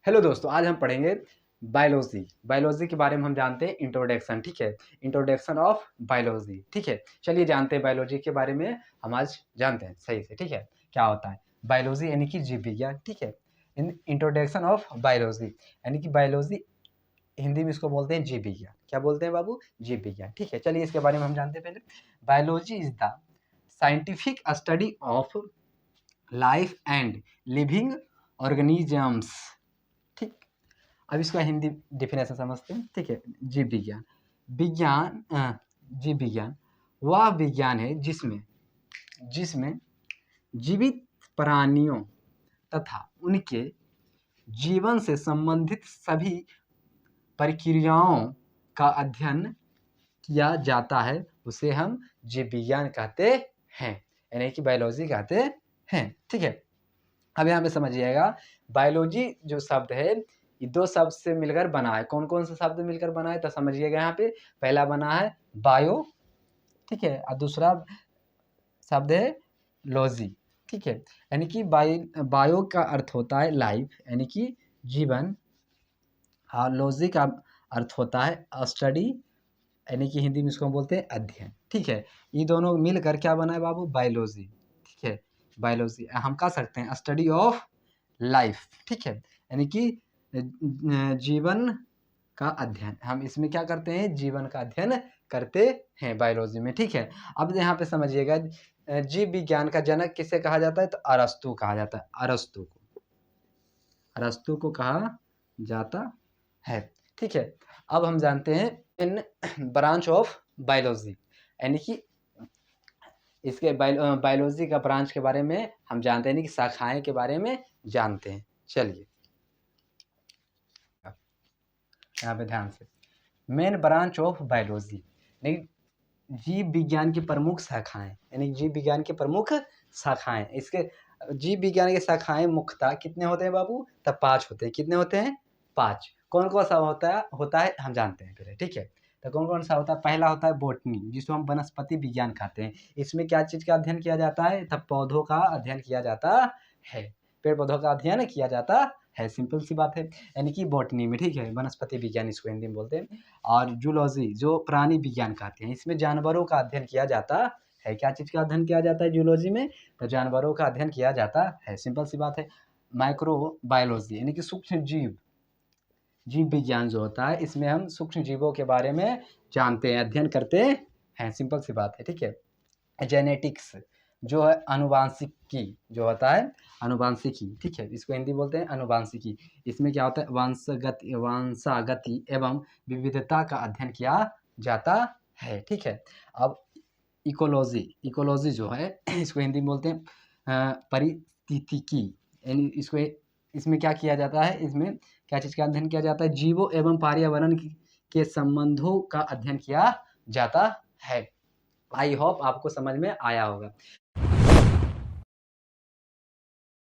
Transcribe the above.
Hello दोस्तों, आज हम पढ़ेंगे बायोलॉजी। बायोलॉजी के बारे में हम जानते हैं इंट्रोडक्शन, ठीक है। इंट्रोडक्शन ऑफ बायोलॉजी, ठीक है। चलिए जानते हैं बायोलॉजी के बारे में। हम आज जानते हैं सही से, ठीक है, क्या होता है बायोलॉजी यानी कि जीव विज्ञान, ठीक है। इन इंट्रोडक्शन ऑफ बायोलॉजी यानी कि बायोलॉजी, हिंदी में इसको बोलते हैं जीव विज्ञान। क्या बोलते हैं बाबू? जीव विज्ञान, ठीक है। चलिए इसके बारे में हम जानते हैं पहले। Biology is the scientific study of life and living organisms, ठीक। अब इसका हिंदी डेफिनेशन समझते हैं, ठीक है। जीव विज्ञान, जीव विज्ञान वह विज्ञान है जिसमें जिसमें जीवित प्राणियों तथा उनके जीवन से संबंधित सभी प्रक्रियाओं का अध्ययन किया जाता है, उसे हम जीव विज्ञान कहते हैं, यानी कि बायोलॉजी कहते हैं, ठीक है। अब यहाँ पे समझिएगा, बायोलॉजी जो शब्द है ये दो शब्द से मिलकर बना है। कौन कौन से शब्द मिलकर बना है तो समझिएगा। यहाँ पे पहला बना है बायो, ठीक है, और दूसरा शब्द है लॉजी, ठीक है। यानी कि बायो का अर्थ होता है लाइफ यानी कि जीवन, और लॉजी का अर्थ होता है स्टडी यानी कि हिंदी में इसको हम बोलते हैं अध्ययन, ठीक है। ये दोनों मिलकर क्या बना है बाबू? बायोलॉजी, ठीक है। बायोलॉजी हम कह सकते हैं स्टडी ऑफ लाइफ, ठीक है, यानी कि जीवन का अध्ययन। हम इसमें क्या करते हैं? जीवन का अध्ययन करते हैं बायोलॉजी में, ठीक है। अब यहाँ पे समझिएगा, जीव विज्ञान का जनक किसे कहा जाता है तो अरस्तु कहा जाता है। अरस्तु को कहा जाता है, ठीक है। अब हम जानते हैं इन ब्रांच ऑफ बायोलॉजी, यानी कि इसके बायोलॉजी का ब्रांच के बारे में हम जानते हैं कि शाखाएं के बारे में जानते हैं। चलिए यहाँ पे ध्यान से, मेन ब्रांच ऑफ बायोलॉजी यानी जीव विज्ञान की प्रमुख शाखाएं, यानी जीव विज्ञान की प्रमुख शाखाएं। इसके जीव विज्ञान की शाखाएं मुख्यतः कितने होते हैं बाबू? तब 5 होते हैं। कितने होते हैं? 5। कौन कौन सा होता है हम जानते हैं पहले, ठीक है। तो कौन कौन सा होता है? पहला होता है बोटनी, जिसको हम वनस्पति विज्ञान कहते हैं। इसमें क्या चीज़ का अध्ययन किया जाता है? तब पौधों का अध्ययन किया जाता है, पेड़ पौधों का अध्ययन किया जाता है, सिंपल सी बात है, यानी कि बॉटनी में, ठीक है। वनस्पति विज्ञान इसको हिंदी में बोलते हैं। और जूलॉजी जो प्राणी विज्ञान कहते हैं, इसमें जानवरों का अध्ययन किया जाता है। क्या चीज़ का अध्ययन किया जाता है जूलॉजी में? तो जानवरों का अध्ययन किया जाता है, सिंपल सी बात है। माइक्रो बायोलॉजी यानी कि सूक्ष्म जीव विज्ञान जो होता है, इसमें हम सूक्ष्म जीवों के बारे में जानते हैं, अध्ययन करते हैं, सिंपल सी बात है, ठीक है। जेनेटिक्स जो है अनुवांशिकी जो होता है, अनुवांशिकी, ठीक है, इसको हिंदी बोलते हैं अनुवांशिकी। इसमें क्या होता है? वंशागति एवं विविधता का अध्ययन किया जाता है, ठीक है। अब इकोलॉजी जो है इसको हिंदी में बोलते हैं पारिस्थितिकी, यानी इसमें क्या किया जाता है? इसमें क्या चीज़ का अध्ययन किया जाता है? जीवों एवं पर्यावरण के संबंधों का अध्ययन किया जाता है। आई होप आपको समझ में आया होगा।